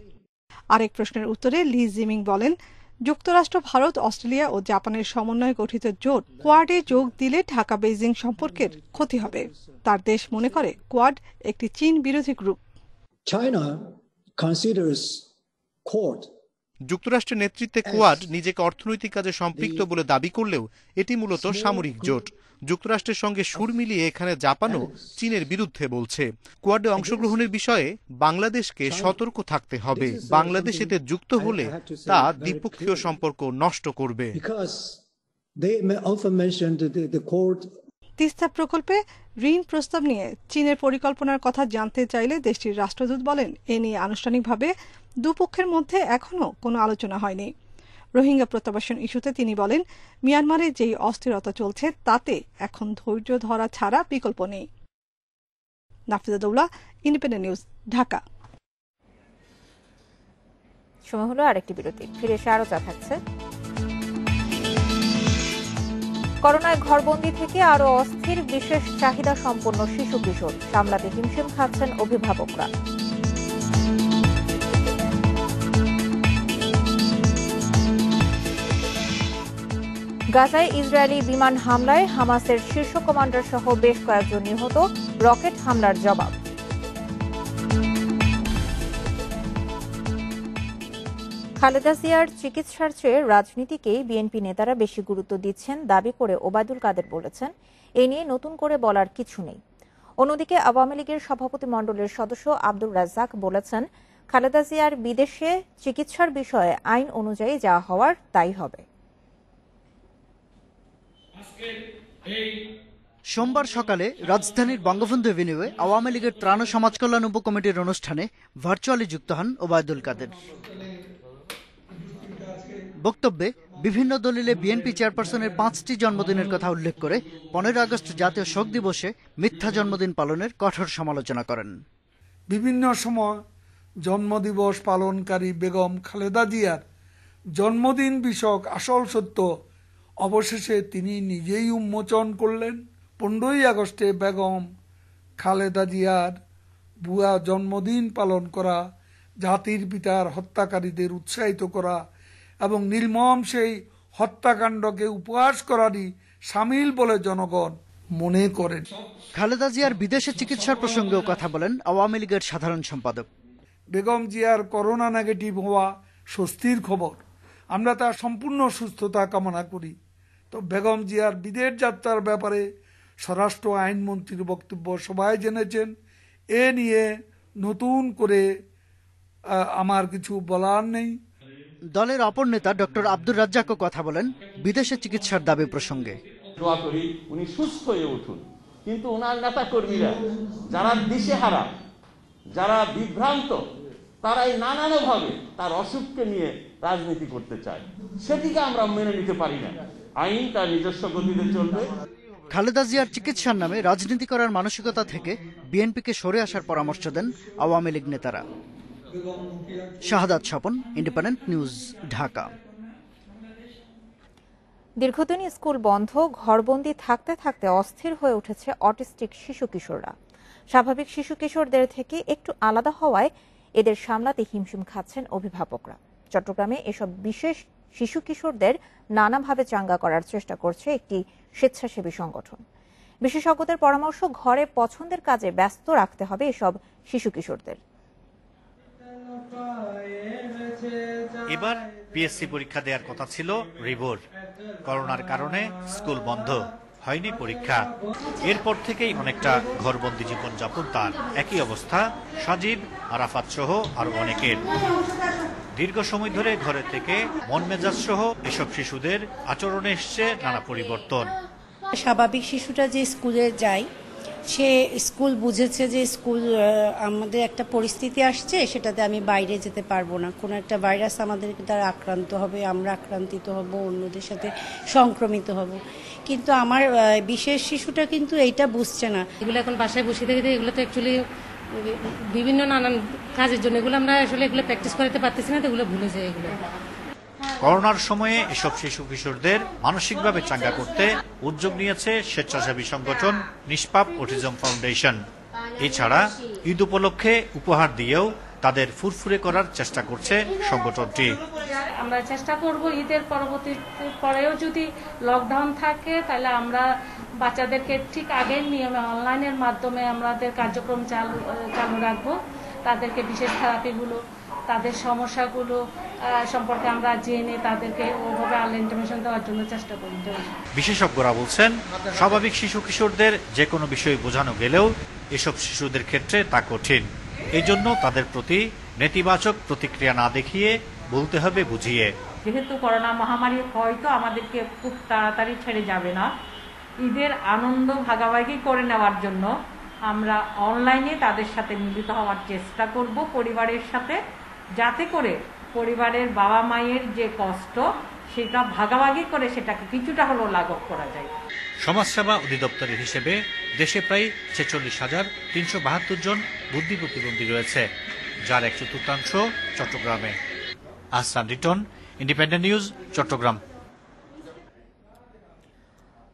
আরেক প্রশ্নের উত্তরে লি জিমিং বলেন, যুক্তরাষ্ট্র, ভারত, অস্ট্রেলিয়া ও জাপানের সমন্বয়ে গঠিত জোট কোয়াডে যোগ দিলে ঢাকা বেইজিং সম্পর্কের ক্ষতি হবে। তার দেশ মনে করে কোয়াড একটি চীন বিরোধী গ্রুপ। যুক্তরাষ্ট্রের নেতৃত্বে কোয়াড নিজেকে অর্থনৈতিক কাজে সম্পৃক্ত বলে দাবি করলেও এটি মূলত সামরিক জোট। যুক্তরাষ্ট্রের সঙ্গে সুর মিলিয়ে এখানে জাপানও চীনের বিরুদ্ধে বলছে। কোয়াডে অংশগ্রহণের বিষয়ে বাংলাদেশকে সতর্ক থাকতে হবে। বাংলাদেশ এতে যুক্ত হলে তা দ্বিপক্ষীয় সম্পর্ক নষ্ট করবে। তিস্তা প্রকল্পে ঋণ প্রস্তাব নিয়ে চীনের পরিকল্পনার কথা জানতে চাইলে দেশটির রাষ্ট্রদূত বলেন, এ নিয়ে আনুষ্ঠানিকভাবে দুপক্ষের মধ্যে এখনও কোনো আলোচনা হয়নি। রোহিঙ্গা প্রত্যাবাসন ইস্যুতে তিনি বলেন, মিয়ানমারে যেই অস্থিরতা চলছে তাতে এখন ধৈর্য ধরা ছাড়া বিকল্প নেই। Nafiza Daula, independent news, Dhaka. সময় হলো আরেকটি বিরতি, ফিরে এসে আরও যা থাকছে। করোনায় ঘরবন্দি থেকে আরো অস্থির বিশেষ চাহিদা সম্পন্ন শিশু কিশোর, সামলাতে হিমশিম খাচ্ছেন অভিভাবকরা। গাজায় ইসরায়েলি বিমান হামলায় হামাসের শীর্ষ কমান্ডার সহ বেশ কয়েকজন নিহত, রকেট হামলার জবাব। খালেদা জিয়ার চিকিৎসার চেয়ে রাজনীতিকেই বিএনপি নেতারা বেশি গুরুত্ব দিচ্ছেন দাবি করে ওবায়দুল কাদের বলেছেন, এ নিয়ে নতুন করে বলার কিছু নেই। অন্যদিকে আওয়ামী লীগের সভাপতি মণ্ডলের সদস্য আব্দুর রাজ্জাক বলেছেন, খালেদা জিয়ার বিদেশে চিকিৎসার বিষয়ে আইন অনুযায়ী যা হওয়ার তাই হবে। সোমবার সকালে রাজধানীর বঙ্গবন্ধু এভিনিউয়ে আওয়ামী লীগের ত্রাণ ও সমাজ কল্যাণ উপকমিটির অনুষ্ঠানে ভার্চুয়ালি যুক্ত হন ওবায়দুল কাদের। বক্তব্যে বিভিন্ন দলিলে বিএনপি চেয়ারপারসনের 5টি জন্মদিনের কথা উল্লেখ করে 15 আগস্ট জাতীয় শোক দিবসে মিথ্যা জন্মদিন পালনের কঠোর সমালোচনা করেন। বিভিন্ন সময় জন্মদিবস পালনকারী বেগম খালেদা জিয়ার জন্মদিন বিষয়ক আসল সত্য অবশেষে তিনি নিজেই উন্মোচন করলেন। 15ই আগস্টে বেগম খালেদা জিয়ার ভুয়া জন্মদিন পালন করা, জাতির পিতার হত্যাকারীদের উৎসাহিত করা এবং নির্মম সেই হত্যাকাণ্ডকে উপহাস করারই সামিল বলে জনগণ মনে করেন। খালেদা জিয়ার বিদেশে চিকিৎসার প্রসঙ্গেও কথা বলেন আওয়ামী লীগের সাধারণ সম্পাদক। বেগম জিয়ার করোনা নেগেটিভ হওয়া স্বস্তির খবর, আমরা তার সম্পূর্ণ সুস্থতা কামনা করি। তো বেগম জিয়ার বিদেশ যাত্রার ব্যাপারে স্বরাষ্ট্র আইনমন্ত্রীর বক্তব্য সবাই জেনেছেন। এ নিয়ে নতুন করে আমার কিছু বলার নেই। দলের অপর নেতা ডক্টর আব্দুর রাজ্জাকও কথা বলেন বিদেশে চিকিৎসার দাবি প্রসঙ্গে। দোয়া করি উনি সুস্থ হয়ে উঠুন, কিন্তু ওনার নেতা কর্মীরা যারা দিশেহারা, যারা বিভ্রান্ত, তারাই নানানভাবে তার অসুখকে নিয়ে রাজনীতি করতে চায়, সেটিকে আমরা মেনে নিতে পারি না। আইন তার নিজস্ব গতিতে চলবে। খালেদা জিয়ার চিকিৎসার নামে রাজনীতি করার মানসিকতা থেকে বিএনপিকে সরে আসার পরামর্শ দেন আওয়ামী লীগ নেতারা। শাহাদাত স্বপন, ইন্ডিপেন্ডেন্ট নিউজ, ঢাকা। দীর্ঘদিন স্কুল বন্ধ, ঘরবন্দি থাকতে থাকতে অস্থির হয়ে উঠেছে অটিস্টিক শিশু কিশোররা। স্বাভাবিক শিশু কিশোরদের থেকে একটু আলাদা হওয়ায় এদের সামলাতে হিমশিম খাচ্ছেন অভিভাবকরা। চট্টগ্রামে এসব বিশেষ শিশু কিশোরদের নানাভাবে চাঙ্গা করার চেষ্টা করছে একটি স্বেচ্ছাসেবী সংগঠন। বিশেষজ্ঞদের পরামর্শ, ঘরে পছন্দের কাজে ব্যস্ত রাখতে হবে এসব শিশু কিশোরদের। এবার পিএসসি পরীক্ষা দেওয়ার কথা ছিল রিবোর। করোনার কারণে স্কুল বন্ধ, হয়নি পরীক্ষা। এরপর থেকেই অনেকটা ঘরবন্দি জীবনযাপন তার। একই অবস্থা সাজিব, আরাফাত সহ আরো অনেকের। দীর্ঘ সময় ধরে ঘরে থেকে মন মেজাজ সহ এসব শিশুদের আচরণে এসছে নানা পরিবর্তন। স্বাভাবিক শিশুটা যে স্কুলে যায়, সে স্কুল বুঝেছে যে স্কুল আমাদের একটা পরিস্থিতি আসছে, সেটাতে আমি বাইরে যেতে পারবো না, কোনো একটা ভাইরাস আমাদের দ্বারা আক্রান্ত হবে, আমরা আক্রান্তিত হব, অন্যদের সাথে সংক্রমিত হব। কিন্তু আমার বিশেষ শিশুটা কিন্তু এইটা বুঝছে না। এগুলো এখন বাসায় বসে থেকে এগুলো তো অ্যাকচুয়ালি বিভিন্ন নানান কাজের জন্য এগুলো আমরা আসলে এগুলো প্র্যাকটিস করাতে পারতেছি না, তো এগুলো ভুলে যায়। এগুলো করোনার সময়ে এসব শিশু কিশোরদের মানসিকভাবে চাঙ্গা করতে উদ্যোগ নিয়েছে স্বেচ্ছাসেবী সংগঠন নিষ্পাপ অটিজম ফাউন্ডেশন। এছাড়া ঈদ উপলক্ষে উপহার দিয়েও তাদের ফুরফুরে করার চেষ্টা করছে সংগঠনটি। আমরা চেষ্টা করব ঈদের পরবর্তী পরেও যদি লকডাউন থাকে, তাহলে আমরা বাচ্চাদেরকে ঠিক আগের নিয়মে অনলাইনের মাধ্যমে আমাদের কার্যক্রম চালু রাখবো। তাদেরকে বিশেষ থেরাপিগুলো, তাদের সমস্যাগুলো সম্পর্কে আমরা জেনে তাদেরকে ওইভাবে আলো ইনফরমেশন দেওয়ার জন্য চেষ্টা করি। বিশেষজ্ঞরা বলছেন, স্বাভাবিক শিশু কিশোরদের যে কোনো বিষয় বোঝানো গেলেও এসব শিশুদের ক্ষেত্রে তা কঠিন। এই জন্য তাদের প্রতি নেতিবাচক প্রতিক্রিয়া না দেখিয়ে বলতে হবে বুঝিয়ে। যেহেতু করোনা মহামারী হয়তো আমাদেরকে খুব তাড়াতাড়ি ছেড়ে যাবে না, ঈদের আনন্দ ভাগাভাগি করে নেওয়ার জন্য আমরা অনলাইনে তাদের সাথে মিলিত হওয়ার চেষ্টা করব পরিবারের সাথে, যাতে করে পরিবারের বাবা মায়ের যে কষ্ট সেটা ভাগাভাগি করে সেটাকে কিছুটা হলেও লাঘব করা যায়। সমাজসেবা অধিদপ্তরের হিসেবে দেশে প্রায় ৪৬,৩৭২ জন বুদ্ধি প্রতিবন্ধী রয়েছে, যার ১/৪ চট্টগ্রামে। Ahsan Riton, independent news, Chittagong.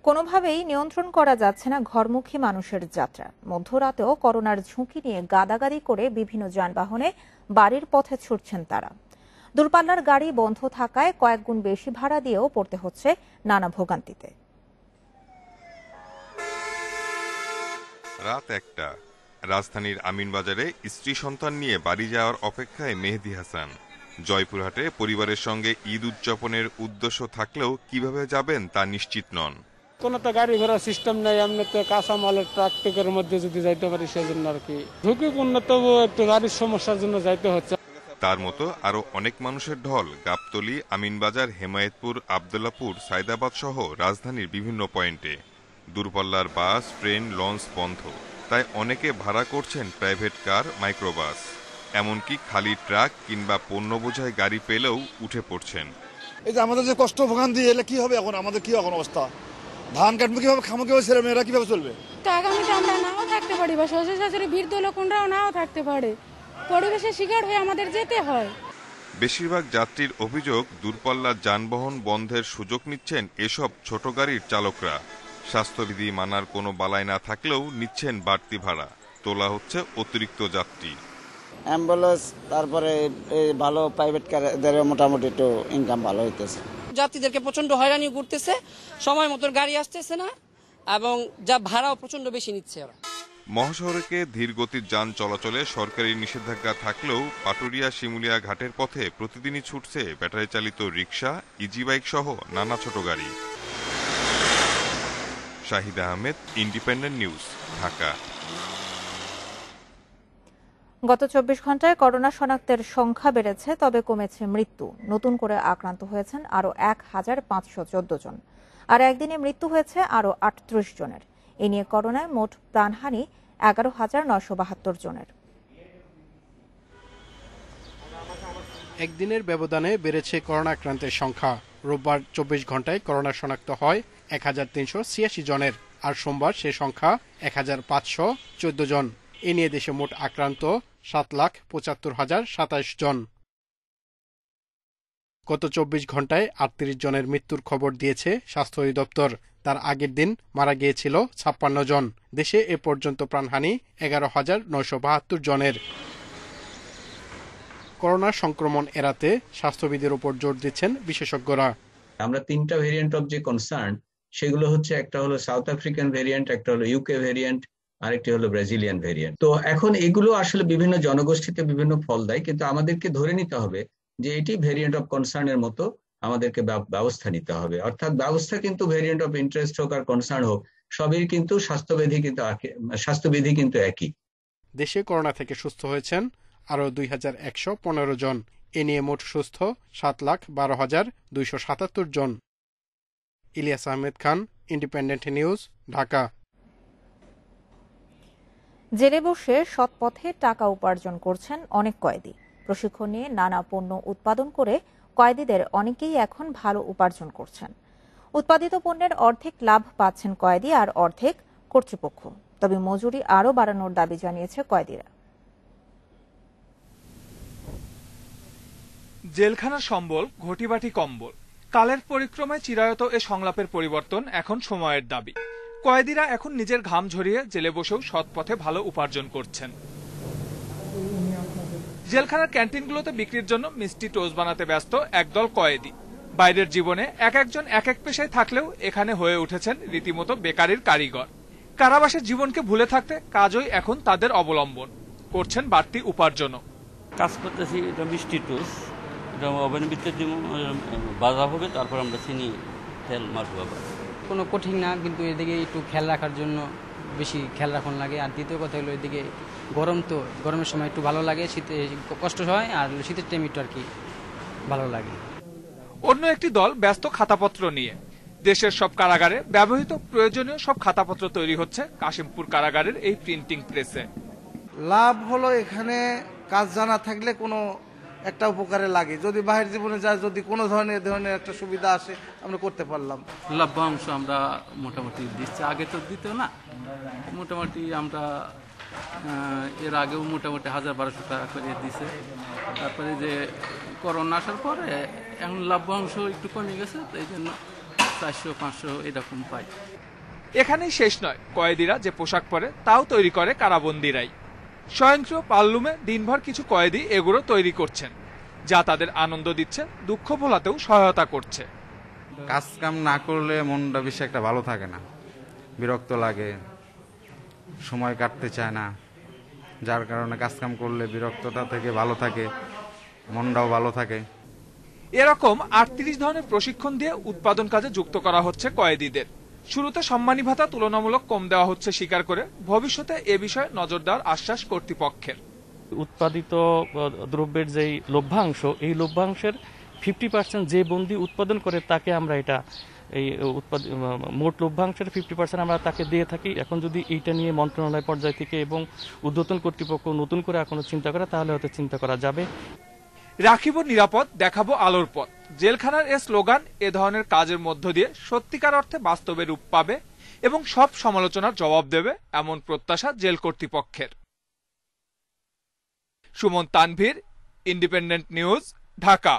কোনোভাবেই নিয়ন্ত্রণ করা যাচ্ছে না ঘরমুখী মানুষের যাত্রা। মধ্যরাতেও করোনার ঝুঁকি নিয়ে গাদাগাদি করে বিভিন্ন যানবাহনে বাড়ির পথে ছুটছেন তারা। দূরপাল্লার গাড়ি বন্ধ থাকায় কয়েক গুণ বেশি ভাড়া দিয়েও পড়তে হচ্ছে নানা ভোগান্তিতে। রাত ১টা, রাজধানীর আমিনবাজারে স্ত্রী সন্তান নিয়ে বাড়ি যাওয়ার অপেক্ষায় মেহেদী হাসান। জয়পুরহাটে পরিবারের সঙ্গে ঈদ উদযাপনের উদ্দেশ্য থাকলেও কিভাবে যাবেন তা নিশ্চিত নন। কোনো তো গাড়ি ঘোড়ার সিস্টেম নাই, এমনি তো কাঁচামালের ট্রাক ট্রাকের মধ্যে যদি যাইতে পারি সেজন্য আর কি ঝুঁকিপূর্ণ, তবু একটু গাড়ির সমস্যার জন্য যাইতে হচ্ছে। তার মতো আরো অনেক মানুষের ঢল গাবতলী, আমিনবাজার, হেমায়েতপুর, আবদুল্লাপুর, সাইদাবাদ সহ রাজধানীর বিভিন্ন পয়েন্টে। দূরপাল্লার বাস, ট্রেন, লঞ্চ বন্ধ, তাই অনেকে ভাড়া করছেন প্রাইভেট কার, মাইক্রোবাস। এমনকি খালি ট্রাক কিংবা পণ্য বোঝাই গাড়ি পেলেও উঠে পড়ছেন। এই যে আমাদের যে কষ্ট ভোগান্তি, এলে কি হবে এখন, আমাদের কি এখন অবস্থা, ধান কাটবো কিভাবে, খামো কিভাবে, ছেলে মেয়েরা কিভাবে চলবে। তো আগামীতে আমরা নাও থাকতে পারি বা শ্বশুর শাশুড়ি বৃদ্ধ লোকরাও নাও থাকতে পারে, পরিবেশের শিকার হয়ে আমাদের যেতে হয়। বেশিরভাগ যাত্রীর অভিযোগ, দূরপাল্লার যানবাহন বন্ধের সুযোগ নিচ্ছেন এসব ছোট গাড়ির চালকরা। স্বাস্থ্যবিধি মানার কোনো বালাই না থাকলেও নিচ্ছেন বাড়তি ভাড়া, তোলা হচ্ছে অতিরিক্ত যাত্রী। অ্যাম্বুলেন্স, তারপরে ভালো প্রাইভেট কারদের মোটামুটি একটু ইনকাম ভালো হইতেছে। যাত্রীদেরকে প্রচন্ড হয়রানি করতেছে, সময় মতো গাড়ি আসতেছে না, এবং যা ভাড়াও প্রচন্ড বেশি নিচ্ছে ওরা। মহাসড়কে ধীর গতির যান চলাচলে সরকারি নিষেধাজ্ঞা থাকলেও পাটুরিয়া শিমুলিয়া ঘাটের পথে প্রতিদিনই ছুটছে ব্যাটারি চালিত রিকশা, ইজি বাইক সহ নানা ছোট গাড়ি। Shahid Ahmed, independent news, Dhaka. গত ২৪ ঘন্টায় করোনা শনাক্তের সংখ্যা বেড়েছে, তবে কমেছে মৃত্যু। নতুন করে আক্রান্ত হয়েছেন আরও ১,৫১৪ জন, আর একদিনে মৃত্যু হয়েছে আরও ৩৮ জনের। এ নিয়ে করোনায় মোট প্রাণহানি ১১,৯৭২ জনের। একদিনের ব্যবধানে বেড়েছে করোনা আক্রান্তের সংখ্যা। রোববার ২৪ ঘন্টায় করোনা শনাক্ত হয় ১,৩৮৬ জনের, আর সোমবার সে সংখ্যা ১,৫১৪ জন। এ নিয়ে দেশে মোট আক্রান্ত ৭,৭৫,০২৭ জন। গত ২৪ ঘন্টায় ৩৮ জনের মৃত্যুর খবর দিয়েছে স্বাস্থ্য অধিদপ্তর। তার আগের দিন মারা গিয়েছিল ৫৬ জন। দেশে এ পর্যন্ত প্রাণহানি ১১,৯৭২ জনের। করোনা সংক্রমণ এড়াতে স্বাস্থ্যবিধির উপর জোর দিচ্ছেন বিশেষজ্ঞরা। আমরা 3টা ভেরিয়েন্ট অফ যে কনসার্ন সেগুলো হচ্ছে, একটা হলো সাউথ আফ্রিকান ভেরিয়েন্ট, একটা হলো ইউকে ভেরিয়েন্ট, আরেকটি হলো ব্রাজিলিয়ান ভেরিয়েন্ট। তো এখন এগুলো আসলে বিভিন্ন জনগোষ্ঠীতে বিভিন্ন ফল দেয়, কিন্তু আমাদেরকে ধরে নিতে হবে যে এটি ভেরিয়েন্ট অফ কনসার্নের মতো আমাদেরকে ব্যবস্থা নিতে হবে। অর্থাৎ ব্যবস্থা কিন্তু ভেরিয়েন্ট অফ ইন্টারেস্ট হোক আর কনসার্ন হোক, সবই কিন্তু স্বাস্থ্যবিধি কিন্তু একই। দেশে করোনা থেকে সুস্থ হয়েছেন আরও 2115 জন। এ নিয়ে মোট সুস্থ 7,12,277 জন। Ilias Ahmed Khan, independent news, Dhaka. জেলে বসে সৎপথে টাকা উপার্জন করছেন অনেক কয়েদি। প্রশিক্ষণ নিয়ে নানা পণ্য উৎপাদন করে কয়েদিদের অনেকেই এখন ভালো উপার্জন করছেন। উৎপাদিত পণ্যের অর্ধেক লাভ পাচ্ছেন কয়েদি আর অর্ধেক কর্তৃপক্ষ। তবে মজুরি আরও বাড়ানোর দাবি জানিয়েছে কয়েদিরা। জেলখানা সম্বল, ঘটিবাটি কম্বল, কালের পরিক্রমায় চিরায়ত এ সংলাপের পরিবর্তন এখন সময়ের দাবি। কয়েদিরা এখন নিজের ঘাম ঝরিয়ে জেলে বসেও সৎ পথে ভালো উপার্জন করছেন। জেলখানার ক্যান্টিনগুলোতে বিক্রির জন্য মিষ্টি টোস্ট বানাতে ব্যস্ত একদল কয়েদি। বাইরের জীবনে এক একজন এক এক পেশায় থাকলেও এখানে হয়ে উঠেছেন রীতিমতো বেকারির কারিগর। কারাবাসের জীবনকে ভুলে থাকতে কাজই এখন তাদের অবলম্বন, করছেন বাড়তি উপার্জনও। কাজ করতেছি, এটা মিষ্টি টোস্ট, এটা ওভেনের ভিতরে ভাজা হবে, তারপর আমরা চিনি তেল মারবো। আবার কোনো কঠিন না, কিন্তু এদিকে একটু খেয়াল রাখার জন্য বেশি খেয়াল রাখুন লাগে। আর দ্বিতীয় কথা হলো এদিকে গরম, তো গরমের সময় একটু ভালো লাগে, শীতে কষ্ট হয়, আর শীতের টাইম একটু আর কি ভালো লাগে। অন্য একটি দল ব্যস্ত খাতাপত্র নিয়ে। দেশের সব কারাগারে ব্যবহৃত প্রয়োজনীয় সব খাতাপত্র তৈরি হচ্ছে কাশিমপুর কারাগারের এই প্রিন্টিং প্রেসে। লাভ হলো এখানে কাজ জানা থাকলে কোনো একটা উপকারে লাগে, যদি বাহির জীবনে যায়, যদি কোনো ধরনের একটা সুবিধা আসে আমরা করতে পারলাম। লভ্যাংশ আমরা মোটামুটি দিচ্ছি, আগে তো দিত না। মোটামুটি আমরা এর আগেও মোটামুটি 1000-1200 টাকা করে দিছে। তারপরে যে করোনা আসার পরে এখন লভ্যাংশ একটু কমে গেছে, এই জন্য 400-500 এরকম পাই। এখানেই শেষ নয়, কয়েদিরা যে পোশাক পরে তাও তৈরি করে কারাবন্দিরাই। স্বয়ংক্রিয় পালরুমে দিনভর কিছু কয়েদি এগুলো তৈরি করছেন, যা তাদের আনন্দ দিচ্ছে, দুঃখ ভোলাতেও সহায়তা করছে। কাজ কাম না করলে মনটা বেশি একটা ভালো থাকে না, বিরক্ত লাগে, সময় কাটতে চায় না, যার কারণে কাজ কাম করলে বিরক্তটা থেকে ভালো থাকে, মনটাও ভালো থাকে। এরকম 38 ধরনের প্রশিক্ষণ দিয়ে উৎপাদন কাজে যুক্ত করা হচ্ছে কয়েদিদের। শুরুতে সম্মানী ভাতা তুলনামূলক কম দেওয়া হচ্ছে স্বীকার করে ভবিষ্যতে এ বিষয়ে নজর দেওয়ার আশ্বাস কর্তৃপক্ষের। উৎপাদিত দ্রব্যের যেই লভ্যাংশ, এই লভ্যাংশের 50% যে বন্দী উৎপাদন করে তাকে আমরা এটা এই মোট লভ্যাংশের 50% আমরা তাকে দিয়ে থাকি। এখন যদি এইটা নিয়ে মন্ত্রণালয় পর্যায় থেকে এবং ঊর্ধ্বতন কর্তৃপক্ষ নতুন করে এখনো চিন্তা করে, তাহলে হয়তো চিন্তা করা যাবে। রাখিব নিরাপদ, দেখাবো আলোর পথ, জেলখানার এ স্লোগান এ ধরনের কাজের মধ্য দিয়ে সত্যিকার অর্থে বাস্তবে রূপ পাবে এবং সব সমালোচনার জবাব দেবে, এমন প্রত্যাশা জেল কর্তৃপক্ষের। Suman Tanvir, independent news, Dhaka.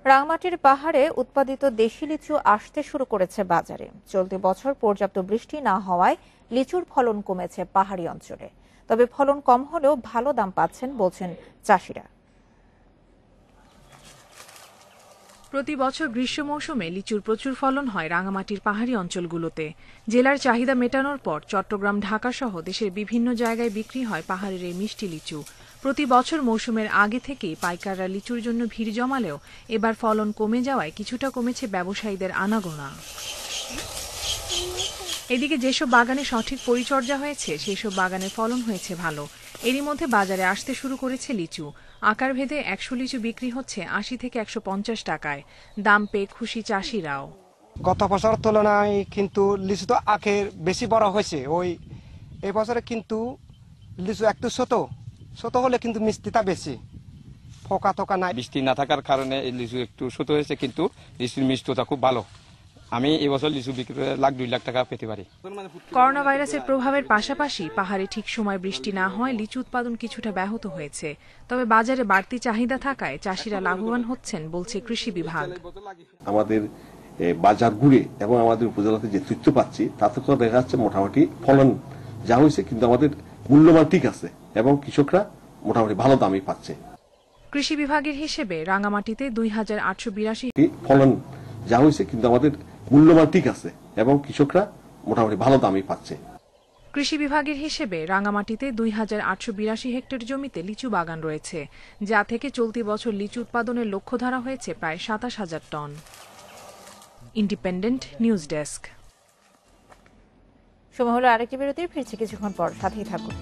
রাঙামাটির পাহাড়ে উৎপাদিত দেশি লিচু আসতে শুরু করেছে বাজারে। চলতি বছর পর্যাপ্ত বৃষ্টি না হওয়ায় লিচুর ফলন কমেছে পাহাড়ি অঞ্চলে। তবে ফলন কম হলেও ভালো দাম পাচ্ছেন বলছেন চাষিরা। প্রতি বছর গ্রীষ্ম মৌসুমে লিচুর প্রচুর ফলন হয় রাঙামাটির পাহাড়ি অঞ্চলগুলোতে। জেলার চাহিদা মেটানোর পর চট্টগ্রাম, ঢাকা সহ দেশের বিভিন্ন জায়গায় বিক্রি হয় পাহাড়ের এই মিষ্টি লিচু। প্রতি বছর মৌসুমের আগে থেকেই পাইকাররা লিচুর জন্য ভিড় জমালেও এবার ফলন কমে যাওয়ায় কিছুটা কমেছে ব্যবসায়ীদের আনাগোনা। এদিকে যেসব বাগানে সঠিক পরিচর্যা হয়েছে সেসব বাগানের ফলন হয়েছে ভালো। এরই মধ্যে বাজারে আসতে শুরু করেছে লিচু। আকার ভেদে 100 লিচু বিক্রি হচ্ছে 80 থেকে 150 টাকায়। দাম পেয়ে খুশি চাষিরাও। গত বছর তুলনায় কিন্তু লিচু তো আখের বেশি বড় হয়েছে। এই বছরে কিন্তু লিচু একটু ছোট হলে কিন্তু মিষ্টিটা বেশি, ফোকা টোকা নাই। বৃষ্টি না থাকার কারণে এই লিচু একটু ছোট হয়েছে, কিন্তু লিচুর মিষ্টিটা খুব ভালো। আমি এবছর লিচু বিক্রি করে 1-2 লাখ টাকা পেতে পারি। করোনা ভাইরাসের প্রভাবের পাশাপাশি পাহাড়ে ঠিক সময় বৃষ্টি না হয় লিচু উৎপাদন কিছুটা ব্যাহত হয়েছে। তবে বাজারে বাড়তি চাহিদা থাকায় চাষিরা লাভবান হচ্ছেন বলছে কৃষি বিভাগ। আমাদের বাজার ঘুরে এবং আমাদের উপজেলাতে যে তথ্য পাচ্ছি তাতে দেখা যাচ্ছে মোটামুটি ফলন যা হয়েছে, কিন্তু আমাদের মূল্যমান ঠিক আছে এবং কৃষকরা মোটামুটি ভালো দামই পাচ্ছে। কৃষি বিভাগের হিসেবে রাঙ্গামাটিতে 2882 ফলন যা হয়েছে কিন্তু আমাদের মূল্যমান ঠিক আছে এবং কৃষকরা মোটামুটি ভালো দামই পাচ্ছে। কৃষি বিভাগের হিসেবে রাঙ্গামাটিতে 2882 হেক্টর জমিতে লিচু বাগান রয়েছে, যা থেকে চলতি বছর লিচু উৎপাদনের লক্ষ্য ধরা হয়েছে প্রায় 27,000 টন। Independent news desk. সময় হলো আরেকটি বিরতি, ফিরছি কিছুক্ষণ পর, সাথেই থাকুন।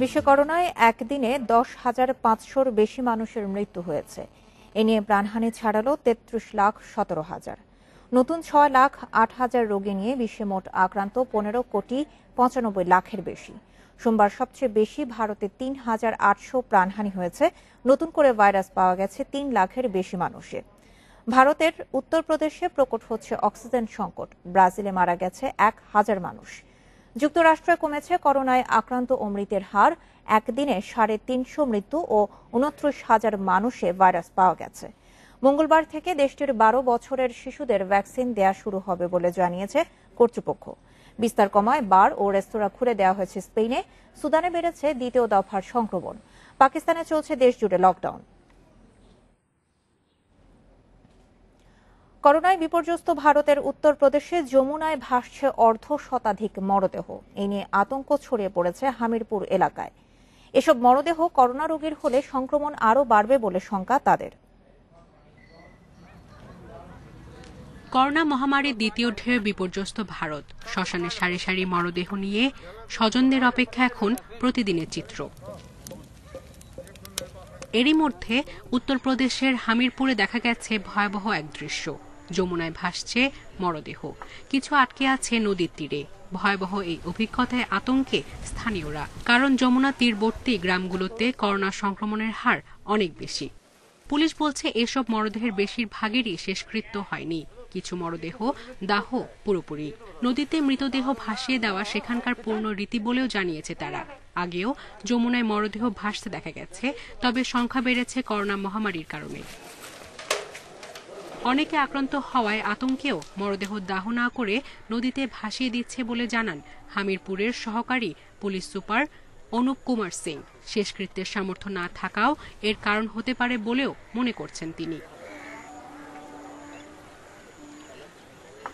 বিশ্ব করোনায় একদিনে 10,500-র বেশি মানুষের মৃত্যু হয়েছে। এ নিয়ে প্রাণহানি ছাড়ালো 33,17,000। নতুন 6,08,000 রোগী নিয়ে বিশ্বে মোট আক্রান্ত 15,95,00,000-এর বেশি। সোমবার সবচেয়ে বেশি ভারতে 3,800 প্রাণহানি হয়েছে। নতুন করে ভাইরাস পাওয়া গেছে 3 লাখের বেশি মানুষের। ভারতের উত্তরপ্রদেশে প্রকট হচ্ছে অক্সিজেন সংকট। ব্রাজিলে মারা গেছে 1,000 মানুষ। যুক্তরাষ্ট্রে কমেছে করোনায় আক্রান্ত ও মৃতের হার। একদিনে 350 মৃত্যু ও 29,000 মানুষে ভাইরাস পাওয়া গেছে। মঙ্গলবার থেকে দেশটির 12 বছরের শিশুদের ভ্যাকসিন দেয়া শুরু হবে বলে জানিয়েছে কর্তৃপক্ষ। বিস্তার কমায় বার ও রেস্তোরাঁ খুলে দেওয়া হয়েছে স্পেনে। সুদানে বেড়েছে দ্বিতীয় দফার সংক্রমণ। পাকিস্তানে চলছে দেশজুড়ে লকডাউন। করোনায় বিপর্যস্ত ভারতের উত্তরপ্রদেশে যমুনায় ভাসছে 1/2 মরদেহ। এ নিয়ে আতঙ্ক ছড়িয়ে পড়েছে হামিরপুর এলাকায়। এসব মরদেহ করোনা রোগীর হলে সংক্রমণ আরও বাড়বে বলে শঙ্কা তাদের। করোনা মহামারীর দ্বিতীয় ঢেউ বিপর্যস্ত ভারত। শ্মশানে সারি সারি মরদেহ নিয়ে স্বজনদের অপেক্ষা এখন প্রতিদিনের চিত্র। এরই মধ্যে উত্তরপ্রদেশের হামিরপুরে দেখা গেছে ভয়াবহ এক দৃশ্য। যমুনায় ভাসছে মরদেহ, কিছু আটকে আছে নদীর তীরে। ভয়াবহ এই অভিজ্ঞতায় আতঙ্কে স্থানীয়রা, কারণ যমুনা তীরবর্তী গ্রামগুলোতে করোনা সংক্রমণের হার অনেক বেশি। পুলিশ বলছে এসব মরদেহের বেশিরভাগেরই শেষকৃত্য হয়নি, কিছু মরদেহ দাহ পুরোপুরি। নদীতে মৃতদেহ ভাসিয়ে দেওয়া সেখানকার পূর্ণ রীতি বলেও জানিয়েছে তারা। আগেও যমুনায় মরদেহ ভাসতে দেখা গেছে, তবে সংখ্যা বেড়েছে করোনা মহামারীর কারণে। অনেকে আক্রান্ত হওয়ায় আতঙ্কেও মরদেহ দাহ না করে নদীতে ভাসিয়ে দিচ্ছে বলে জানান হামিরপুরের সহকারী পুলিশ সুপার অনুপ কুমার সিং। শেষকৃত্যের সামর্থ্য না থাকাও এর কারণ হতে পারে বলেও মনে করছেন তিনি।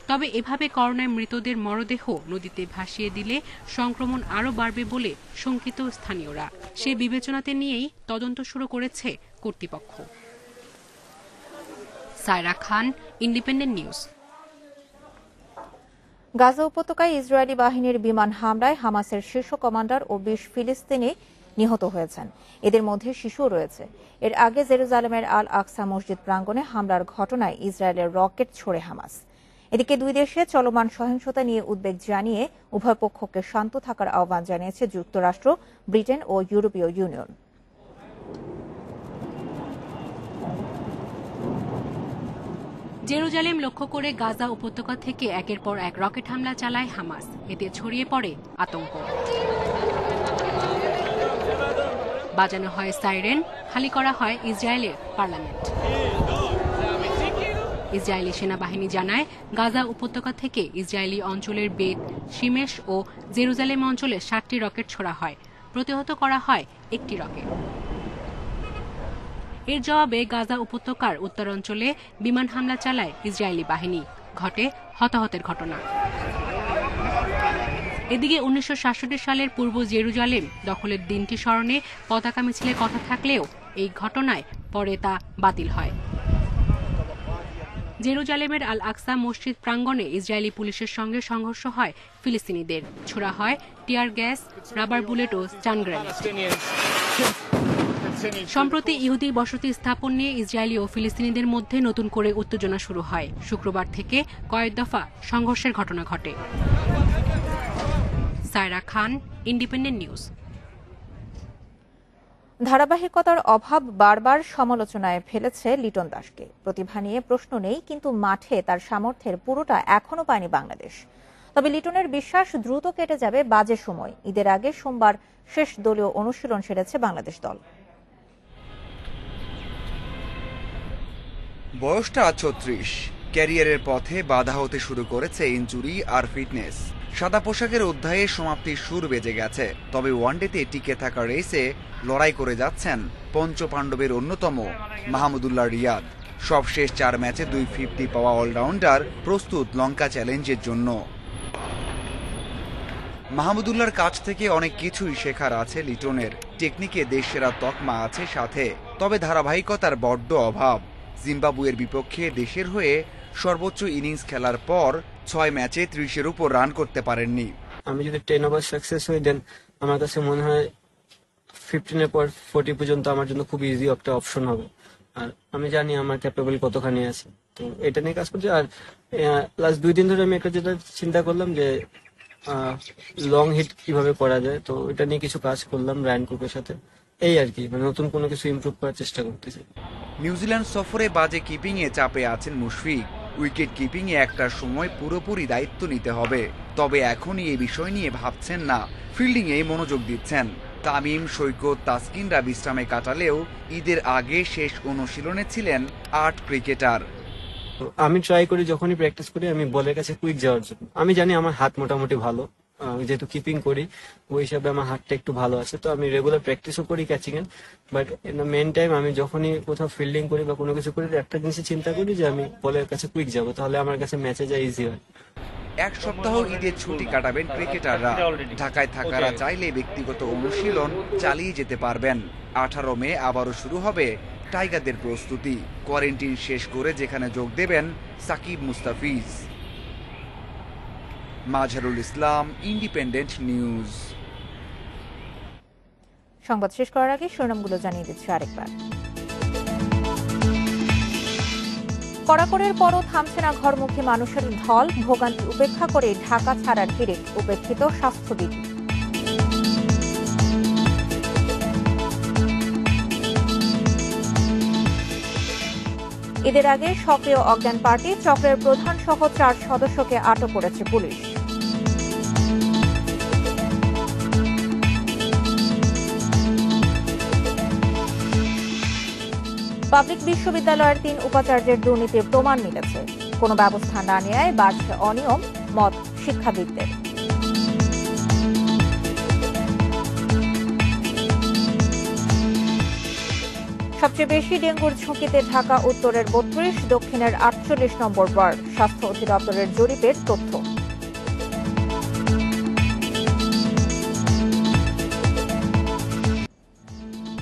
তবে এভাবে করোনায় মৃতদের মরদেহ নদীতে ভাসিয়ে দিলে সংক্রমণ আরও বাড়বে বলে শঙ্কিত স্থানীয়রা। সে বিবেচনাতে নিয়েই তদন্ত শুরু করেছে কর্তৃপক্ষ। সায়রা খান, ইন্ডিপেন্ডেন্ট নিউজ। গাজা উপত্যকায় ইসরায়েলি বাহিনীর বিমান হামলায় হামাসের শীর্ষ কমান্ডার ও 20 ফিলিস্তিনি নিহত হয়েছেন। এদের মধ্যে শিশুও রয়েছে। এর আগে জেরুজালেমের আল আকসা মসজিদ প্রাঙ্গণে হামলার ঘটনায় ইসরায়েলের রকেট ছোড়ে হামাস। এদিকে দুই দেশে চলমান সহিংসতা নিয়ে উদ্বেগ জানিয়ে উভয় পক্ষকে শান্ত থাকার আহ্বান জানিয়েছে যুক্তরাষ্ট্র, ব্রিটেন ও ইউরোপীয় ইউনিয়ন। জেরুজালেম লক্ষ্য করে গাজা উপত্যকা থেকে একের পর এক রকেট হামলা চালায় হামাস। এতে ছড়িয়ে পড়ে আতঙ্ক। বাজানো হয় সাইরেন, খালি করা হয় ইসরায়েলের পার্লামেন্ট। ইসরায়েলি সেনাবাহিনী জানায় গাজা উপত্যকা থেকে ইসরায়েলি অঞ্চলের বেত, শিমেশ ও জেরুজালেম অঞ্চলে 7টি রকেট ছোড়া হয়। প্রতিহত করা হয় একটি রকেট। এর জবাবে গাজা উপত্যকার উত্তরাঞ্চলে বিমান হামলা চালায় ইসরায়েলি বাহিনী। ঘটে হতাহতের ঘটনা। এদিকে 1967 সালের পূর্ব জেরুজালেম দখলের দিনটি স্মরণে পতাকা মিছিলের কথা থাকলেও এই ঘটনায় পরে তা বাতিল হয়। জেরুজালেমের আল আকসা মসজিদ প্রাঙ্গণে ইসরায়েলি পুলিশের সঙ্গে সংঘর্ষ হয় ফিলিস্তিনিদের। ছোড়া হয় টিয়ার গ্যাস, রাবার বুলেট ও স্টান গ্রেনেড। সম্প্রতি ইহুদি বসতি স্থাপন নিয়ে ইসরায়েলি ও ফিলিস্তিনিদের মধ্যে নতুন করে উত্তেজনা শুরু হয়। শুক্রবার থেকে কয়েক দফা সংঘর্ষের ঘটনা ঘটে। সায়রা খান, ইন্ডিপেন্ডেন্ট নিউজ। ধারাবাহিকতার অভাব বারবার সমালোচনায় ফেলেছে লিটন দাসকে। প্রতিভা নিয়ে প্রশ্ন নেই, কিন্তু মাঠে তার সামর্থ্যের পুরোটা এখনো পায়নি বাংলাদেশ। তবে লিটনের বিশ্বাস দ্রুত কেটে যাবে বাজে সময়। ঈদের আগে সোমবার শেষ দলীয় অনুশীলন সেরেছে বাংলাদেশ দল। বয়সটা 36, ক্যারিয়ারের পথে বাধা হতে শুরু করেছে ইনজুরি আর ফিটনেস। সাদা পোশাকের অধ্যায়ে সমাপ্তির সুর বেজে গেছে, তবে ওয়ানডেতে টিকে থাকা রেসে লড়াই করে যাচ্ছেন পঞ্চপাণ্ডবের অন্যতম মাহমুদুল্লাহ রিয়াদ। সবশেষ 4 ম্যাচে 250 পাওয়া অলরাউন্ডার প্রস্তুত লঙ্কা চ্যালেঞ্জের জন্য। মাহমুদুল্লাহর কাছ থেকে অনেক কিছুই শেখার আছে লিটনের। টেকনিকে দেশসেরা তকমা আছে সাথে, তবে ধারাবাহিকতার বড্ড অভাব। জিম্বাবুয়ের বিপক্ষে দেশের হয়ে সর্বোচ্চ ইনিংস খেলার পর 6 ম্যাচে 30-এর উপর রান করতে পারেননি। আমি যদি 10 ওভার সাকসেস হই দেন আমার কাছে মনে হয় 15-এর পর 40 পর্যন্ত আমার জন্য খুব ইজি একটা অপশন হবে। আর আমি জানি আমার ক্যাপেবল কতখানি আছে, তো এটা নিয়ে কাজ করছি। আর লাস্ট 2 দিন ধরে আমি একটা যেটা চিন্তা করলাম যে লং হিট কিভাবে করা যায়, তো এটা নিয়ে কিছু কাজ করলাম রায়ান কুকের সাথে। এই আর কি, মানে নতুন কোনো কিছু ইমপ্রুভ করার চেষ্টা করতেছি। নিউজিল্যান্ড সফরে বাজে কিপিং এ চাপে আছেন মুশফিক। উইকেট কিপিং এ একটা সময় পুরোপুরি দায়িত্ব নিতে হবে, তবে এখনই এই বিষয় নিয়ে ভাবছেন না, ফিল্ডিং এ মনোযোগ দিচ্ছেন। তামিম, সৈকত, তাসকিনরা বিশ্রামে কাটালেও ঈদের আগে শেষ অনুশীলনে ছিলেন 8 ক্রিকেটার। আমি ট্রাই করি যখনই প্র্যাকটিস করি আমি বলের কাছে কুইক যাওয়ার জন্য। আমি জানি আমার হাত মোটামুটি ভালো, যেহেতু কিপিং করি ওই হিসাবে আমার হাতটা একটু ভালো আছে, তো আমি রেগুলার প্র্যাকটিসও করি ক্যাচিং এর। But in the meantime আমি যখনই কোথাও ফিল্ডিং করি বা কোনো কিছু করি একটা জিনিসই চিন্তা করি যে আমি বলের কাছে কুইক যাবো, তাহলে আমার কাছে ম্যাচে যা ইজি হয়। 1 সপ্তাহ ঈদের ছুটি কাটাবেন ক্রিকেটাররা। ঢাকায় থাকারা চাইলে ব্যক্তিগত অনুশীলন চালিয়ে যেতে পারবেন। 18 মে আবারও শুরু হবে টাইগারদের প্রস্তুতি। কোয়ারেন্টিন শেষ করে যেখানে যোগ দেবেন সাকিব, মুস্তাফিজ। Mazharul Islam, independent news. সংবাদ শেষ করার আগে শিরোনামগুলো জানিয়ে দিচ্ছি আরেকবার। কড়াকড়ির পরও থামছে না ঘরমুখী মানুষের ঢল। ভোগান্তি উপেক্ষা করে ঢাকা ছাড়ার হিড়িক, উপেক্ষিত স্বাস্থ্যবিধি। ঈদের আগে সক্রিয় অজ্ঞান পার্টি, চক্রের প্রধান সহ 4 সদস্যকে আটক করেছে পুলিশ। পাবলিক বিশ্ববিদ্যালয়ের 3 উপাচার্যের দুর্নীতির প্রমাণ মিলেছে। কোনো ব্যবস্থা না নেওয়ায় বাড়ছে অনিয়ম, মত শিক্ষাবিদদের। সবচেয়ে বেশি ডেঙ্গুর ঝুঁকিতে ঢাকা উত্তরের 32, দক্ষিণের 48 নম্বর ওয়ার্ড, স্বাস্থ্য অধিদপ্তরের জরিপের তথ্য।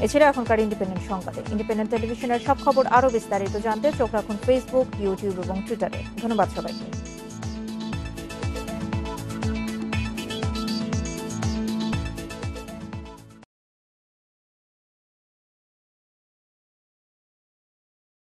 এছাড়া এখনকার ইন্ডিপেন্ডেন্ট সংবাদে ইন্ডিপেন্ডেন্ট টেলিভিশনের সব খবর আরো বিস্তারিত জানতে চোখ রাখুন ফেসবুক, ইউটিউব এবং টুইটারে। ধন্যবাদ সবাইকে।